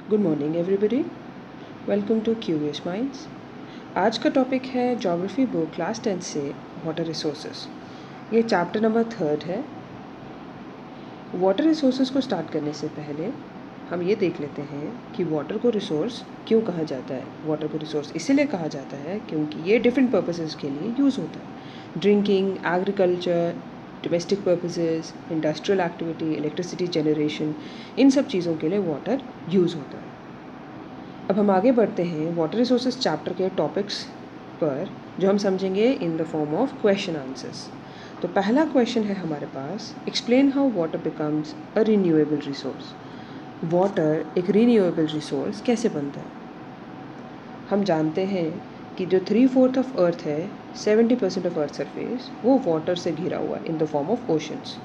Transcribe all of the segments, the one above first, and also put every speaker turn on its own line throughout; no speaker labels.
Good morning everybody, welcome to curious minds. आज का topic है ज्योग्राफी बुक क्लास 10 से वाटर रिसोर्सेज। ये चैप्टर नंबर 3 है। वाटर रिसोर्सेज को स्टार्ट करने से पहले हम ये देख लेते हैं कि वाटर को रिसोर्स क्यों कहा जाता है। वाटर को रिसोर्स इसीलिए कहा जाता है क्योंकि ये डिफरेंट पर्पसेस के लिए यूज़ होता है। Drinking, agriculture, domestic purposes, industrial activity, electricity generation, इन सब चीज़ों के लिए वाटर यूज़ होता है। अब हम आगे बढ़ते हैं वाटर रिसोर्सेज चैप्टर के टॉपिक्स पर, जो हम समझेंगे in the form of question answers. तो पहला क्वेश्चन है हमारे पास, explain how water becomes a renewable resource. Water एक रिन्यूएबल रिसोर्स कैसे बनता है। हम जानते हैं कि जो 3/4 ऑफ अर्थ है, 70% ऑफ अर्थ सरफेस, वो वाटर से घिरा हुआ है इन द फॉर्म ऑफ ओशंस।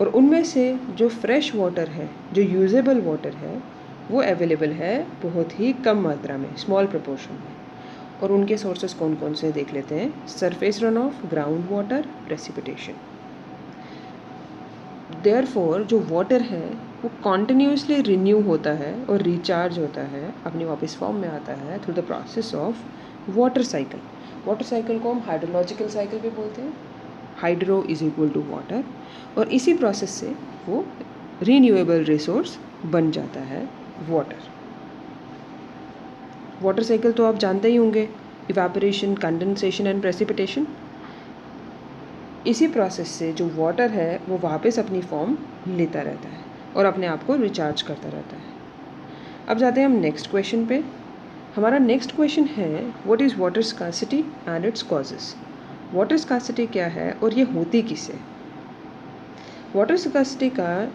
और उनमें से जो फ्रेश वाटर है, जो यूजेबल वाटर है, वो अवेलेबल है बहुत ही कम मात्रा में, स्मॉल प्रपोर्शन में। और उनके सोर्सेस कौन कौन से देख लेते हैं। Surface run of, ground water, precipitation. Therefore जो वाटर है वो कॉन्टिन्यूसली रिन्यू होता है और रिचार्ज होता है, अपनी वापस फॉर्म में आता है through the process of water cycle. Water cycle को हम हाइड्रोलॉजिकल साइकिल भी बोलते हैं। Hydro is equal to water, और इसी प्रोसेस से वो रीन्यूएबल रिसोर्स बन जाता है वाटर। वाटर साइकिल तो आप जानते ही होंगे, इवेपोरेशन, कंडेंसेशन एंड प्रेसिपिटेशन। इसी प्रोसेस से जो वाटर है वो वापस अपनी फॉर्म लेता रहता है और अपने आप को रिचार्ज करता रहता है। अब जाते हैं हम नेक्स्ट क्वेश्चन पे। हमारा नेक्स्ट क्वेश्चन है, what is water scarcity and its causes. Water scarcity क्या है और ये होती किससे। वाटर स्कार्सिटी का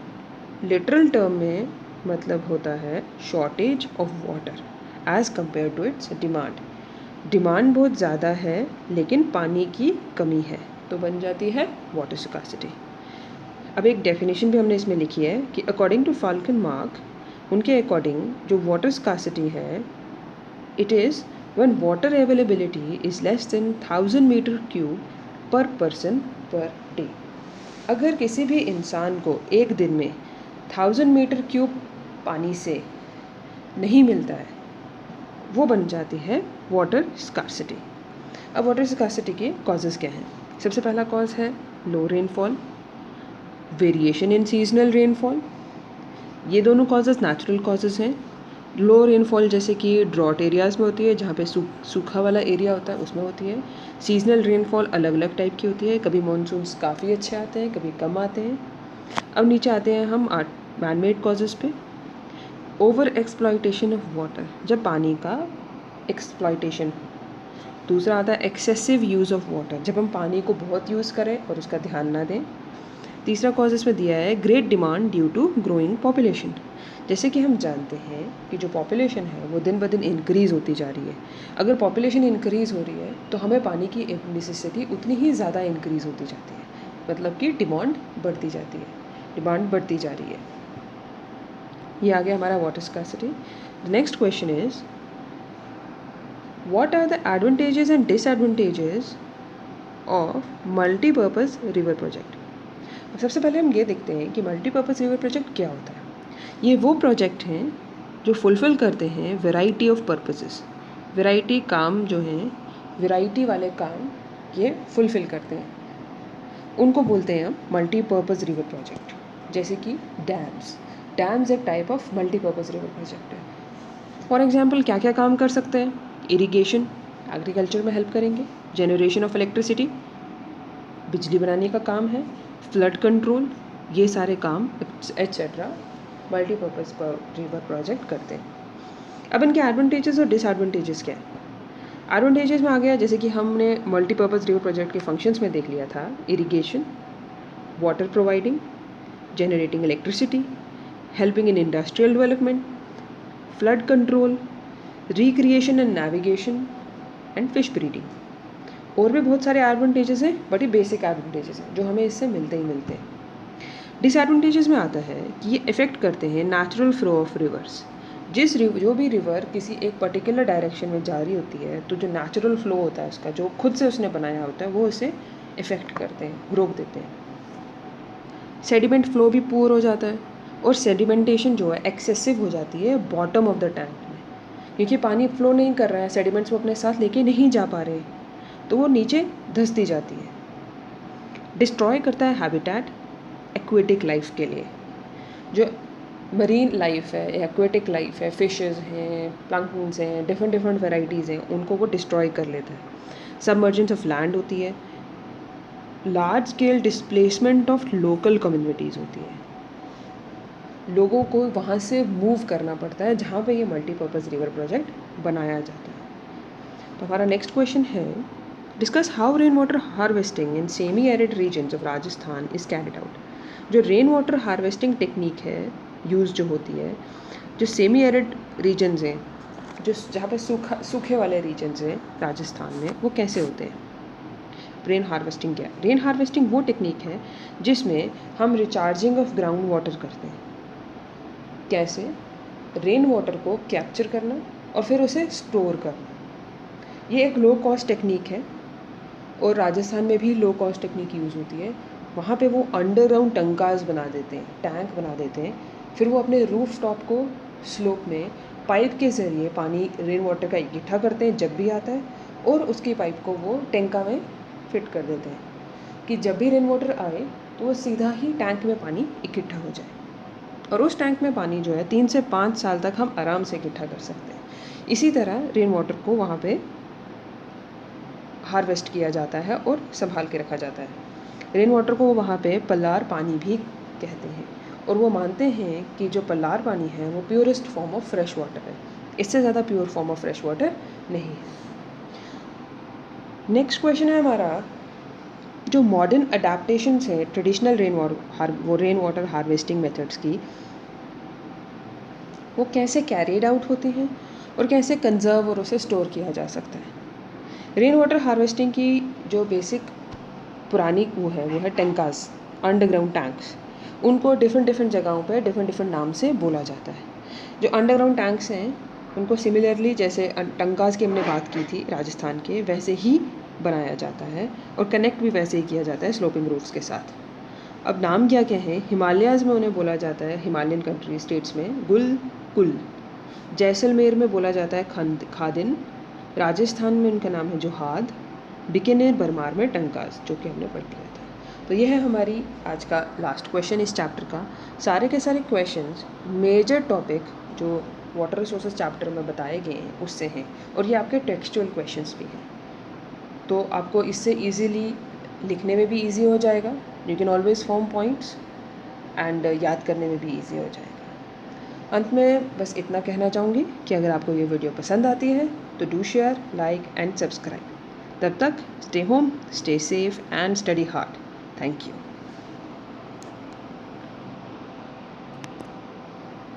लिटरल टर्म में मतलब होता है shortage of water as compare to its demand. Demand बहुत ज़्यादा है लेकिन पानी की कमी है, तो बन जाती है वाटर स्कार्सिटी। अब एक डेफिनेशन भी हमने इसमें लिखी है कि अकॉर्डिंग टू फाल्कन मार्क, उनके अकॉर्डिंग जो वाटर स्कार्सिटी है, it is when water availability is less than 1000 meter cube per person per day. अगर किसी भी इंसान को एक दिन में 1000 मीटर क्यूब पानी से नहीं मिलता है, वो बन जाती है वाटर स्कार्सिटी। अब वाटर स्कार्सिटी के कॉजेज़ क्या हैं। सबसे पहला कॉज है लो rainfall, variation in seasonal rainfall. ये दोनों कॉजेज़ नेचुरल कॉजेज़ हैं। लो रेनफॉल जैसे कि ड्रॉट एरियाज़ में होती है, जहाँ पे सूखा वाला एरिया होता है उसमें होती है। सीजनल रेनफॉल अलग अलग टाइप की होती है, कभी मानसून्स काफ़ी अच्छे आते हैं, कभी कम आते हैं। अब नीचे आते हैं हम मैन मेड कॉजेज़ पे। ओवर एक्सप्लॉयटेशन ऑफ वाटर, जब पानी का एक्सप्लॉयटेशन। दूसरा आता है एक्सेसिव यूज़ ऑफ वाटर, जब हम पानी को बहुत यूज़ करें और उसका ध्यान ना दें। तीसरा कॉज इसमें दिया है great demand due to growing population. जैसे कि हम जानते हैं कि जो पॉपुलेशन है वो दिन ब दिन इंक्रीज़ होती जा रही है। अगर पॉपुलेशन इंक्रीज़ हो रही है तो हमें पानी की नेसेसिटी उतनी ही ज़्यादा इंक्रीज़ होती जाती है, मतलब कि डिमांड बढ़ती जाती है, डिमांड बढ़ती जा रही है। ये आ गया हमारा water scarcity. The next question is, what are the advantages and disadvantages of multipurpose river project. सबसे पहले हम ये देखते हैं कि मल्टीपर्पज़ रिवर प्रोजेक्ट क्या होता है। ये वो प्रोजेक्ट हैं जो फुलफ़िल करते हैं वैरायटी ऑफ पर्पसेस। वैरायटी काम जो हैं, वैरायटी वाले काम ये फुलफ़िल करते हैं, उनको बोलते हैं हम मल्टीपर्पज़ रिवर प्रोजेक्ट। जैसे कि डैम्स एक type of multipurpose river project है। फॉर एग्जांपल क्या क्या काम कर सकते हैं। इरिगेशन, एग्रीकल्चर में हेल्प करेंगे। जनरेशन ऑफ इलेक्ट्रिसिटी, बिजली बनाने का काम है। फ्लड कंट्रोल, ये सारे काम एट्सेट्रा मल्टीपर्पज़ रिवर प्रोजेक्ट करते हैं। अब इनके एडवांटेजेस और डिसएडवांटेजेस क्या है। एडवांटेजेस में आ गया, जैसे कि हमने मल्टीपर्पज़ रिवर प्रोजेक्ट के फंक्शंस में देख लिया था, irrigation, water providing, generating electricity, helping in industrial development, flood control, recreation and navigation and fish breeding. और भी बहुत सारे एडवांटेजेस हैं, बट ये बेसिक एडवांटेजेस हैं जो हमें इससे मिलते ही मिलते हैं। डिसएडवांटेजेस में आता है कि ये इफ़ेक्ट करते हैं नेचुरल फ्लो ऑफ रिवर्स। जो भी रिवर किसी एक पर्टिकुलर डायरेक्शन में जा रही होती है, तो जो नेचुरल फ्लो होता है उसका, जो खुद से उसने बनाया होता है, वो इसे इफ़ेक्ट करते हैं, रोक देते हैं। सेडिमेंट फ्लो भी पुअर हो जाता है। और सेडिमेंटेशन जो है एक्सेसिव हो जाती है बॉटम ऑफ द टैंक में, क्योंकि पानी फ्लो नहीं कर रहा है, सेडिमेंट्स वो अपने साथ लेके नहीं जा पा रहे, तो वो नीचे धंसती जाती है। डिस्ट्रॉय करता है हैबिटेट एक्वेटिक लाइफ के लिए, जो मरीन लाइफ है, एक्वेटिक लाइफ है, फिशेस हैं, प्लैंक्टन्स हैं, डिफरेंट डिफरेंट वेराइटीज़ हैं, उनको वो डिस्ट्रॉय कर लेता है। सबमर्जेंस ऑफ लैंड होती है, large scale displacement of local communities होती है, लोगों को वहाँ से मूव करना पड़ता है जहाँ पे ये मल्टीपर्पज़ रिवर प्रोजेक्ट बनाया जाता है। तो हमारा नेक्स्ट क्वेश्चन है, discuss how rain water harvesting in semi arid regions of Rajasthan is carried out. जो रेन वाटर हार्वेस्टिंग टेक्निक है यूज़ जो होती है, जो सेमी एरिड रीजन्स हैं, जो जहाँ पे सूखे वाले रीजन्स हैं राजस्थान में, वो कैसे होते हैं। रेन हार्वेस्टिंग क्या है? रेन हार्वेस्टिंग वो टेक्निक है जिसमें हम रिचार्जिंग ऑफ ग्राउंड वाटर करते हैं। कैसे? रेन वाटर को कैप्चर करना और फिर उसे स्टोर करना। ये एक लो कॉस्ट टेक्निक है और राजस्थान में भी लो कॉस्ट टेक्निक यूज़ होती है। वहाँ पे वो अंडरग्राउंड टंकास बना देते हैं, टैंक बना देते हैं, फिर वो अपने रूफ टॉप को स्लोप में पाइप के ज़रिए पानी रेन वाटर का इकट्ठा करते हैं जब भी आता है, और उसकी पाइप को वो टैंका में फिट कर देते हैं कि जब भी रेन वाटर आए तो वो सीधा ही टैंक में पानी इकट्ठा हो जाए, और उस टैंक में पानी जो है 3 से 5 साल तक हम आराम से इकट्ठा कर सकते हैं। इसी तरह रेन वाटर को वहाँ पे हार्वेस्ट किया जाता है और संभाल के रखा जाता है। रेन वाटर को वहाँ पे पल्लार पानी भी कहते हैं, और वो मानते हैं कि जो पल्लार पानी है वो purest form of fresh water है, इससे ज़्यादा pure form of fresh water नहीं है। नेक्स्ट क्वेश्चन है हमारा, जो मॉडर्न अडेप्टेशंस हैं traditional rain water harvesting methods की, वो कैसे कैरीड आउट होते हैं और कैसे कंजर्व और उसे स्टोर किया जा सकता है। रेन वाटर हार्वेस्टिंग की जो बेसिक पुरानी वो है टैंकास, अंडरग्राउंड टैंक्स। उनको डिफरेंट डिफरेंट जगहों पे डिफरेंट डिफरेंट नाम से बोला जाता है। जो अंडरग्राउंड टैंक्स हैं उनको सिमिलरली जैसे टंकास की हमने बात की थी राजस्थान के, वैसे ही बनाया जाता है और कनेक्ट भी वैसे ही किया जाता है स्लोपिंग रूफ्स के साथ। अब नाम क्या क्या है? हिमालयाज़ में उन्हें बोला जाता है, हिमालयन कंट्री स्टेट्स में गुल, जैसलमेर में बोला जाता है खादिन, राजस्थान में उनका नाम है जोहाद, बीकानेर बरमार में टंकास, जो कि हमने पढ़ लिया था। तो यह है हमारी आज का लास्ट क्वेश्चन इस चैप्टर का। सारे के सारे क्वेश्चंस मेजर टॉपिक जो वाटर रिसोर्सेज चैप्टर में बताए गए हैं उससे हैं, और ये आपके टेक्सचुअल क्वेश्चंस भी हैं, तो आपको इससे इजीली लिखने में भी इजी हो जाएगा। You can always form points and याद करने में भी इजी हो जाएगा। अंत में बस इतना कहना चाहूँगी कि अगर आपको ये वीडियो पसंद आती है तो do share, like and subscribe. तब तक stay home, stay safe and study hard. Thank you.